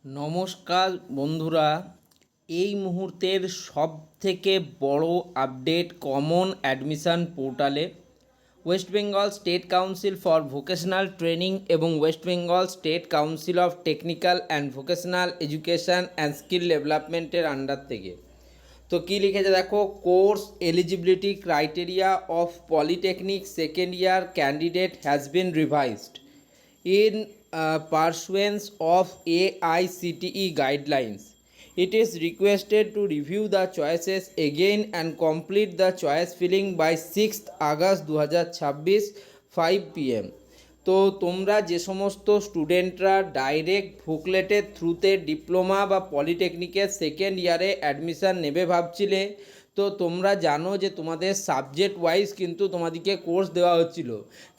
নমস্কার বন্ধুরা, এই মুহূর্তের সবথেকে বড় আপডেট কমন অ্যাডমিশন পোর্টালে West Bengal State Council for vocational training এবং West Bengal State Council of technical and vocational education and skill ডেভেলপমেন্টের আন্ডার থেকে। তো কী লিখেছে দেখো, course eligibility criteria of polytechnic second year candidate has been revised in pursuance of AICTE guidelines. It is requested to review the choices again and complete the choice filling by 6th August 2026 5 PM. তো তোমরা যে সমস্ত স্টুডেন্টরা direct ভোকলেটের থ্রুতে diploma বা পলিটেকনিকের second ইয়ারে admission নেবে ভাবছিলে, তো তোমরা জানো যে তোমাদের সাবজেক্ট ওয়াইজ কিন্তু তোমাদেরকে কোর্স দেওয়া হচ্ছিল।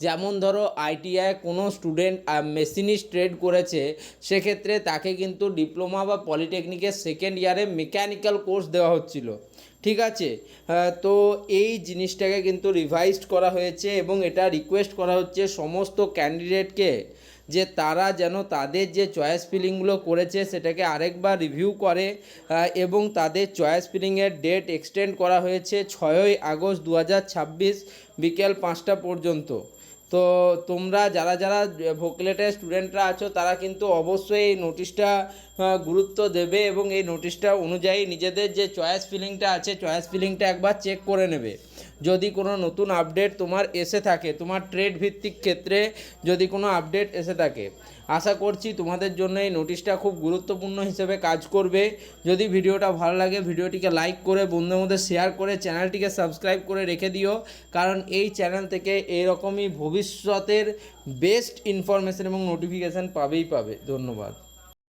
যেমন ধরো আইটিআই কোনো স্টুডেন্ট মেশিনিস্ট ট্রেড করেছে, সেক্ষেত্রে তাকে কিন্তু ডিপ্লোমা বা পলিটেকনিকের সেকেন্ড ইয়ারে মেকানিক্যাল কোর্স দেওয়া হচ্ছিল। ঠিক আছে, তো এই জিনিসটাকে কিন্তু রিভাইজড করা হয়েছে এবং এটা রিকোয়েস্ট করা হচ্ছে সমস্ত ক্যান্ডিডেটকে যে তারা যেন তাদের যে চয়েস ফিলিংগুলো করেছে সেটাকে আরেকবার রিভিউ করে এবং তাদের চয়েস ফিলিংয়ের ডেট এক্সটেন্ড করা হয়েছে 6ই আগস্ট 2026 বিকেল 5টা পর্যন্ত। তো তোমরা যারা যারা ভোকলেটের স্টুডেন্টরা আছো তারা কিন্তু অবশ্যই এই নোটিশটা গুরুত্ব দেবে এবং এই নোটিশটা অনুযায়ী নিজেদের যে চয়েস ফিলিংটা আছে চয়েস ফিলিংটা একবার চেক করে নেবে। যদি কোনো নতুন আপডেট তোমার এসে থাকে, তোমার ট্রেড ভিত্তিক ক্ষেত্রে যদি কোনো আপডেট এসে থাকে, আশা করছি তোমাদের জন্য এই নোটিশটা খুব গুরুত্বপূর্ণ হিসেবে কাজ করবে। যদি ভিডিওটা ভালো লাগে ভিডিওটিকে লাইক করে বন্ধুদের মধ্যে শেয়ার করে চ্যানেলটিকে সাবস্ক্রাইব করে রেখে দিও, কারণ এই চ্যানেল থেকে এইরকমই ভবিষ্যতের বেস্ট ইনফরমেশন এবং নোটিফিকেশান পাবে। ধন্যবাদ।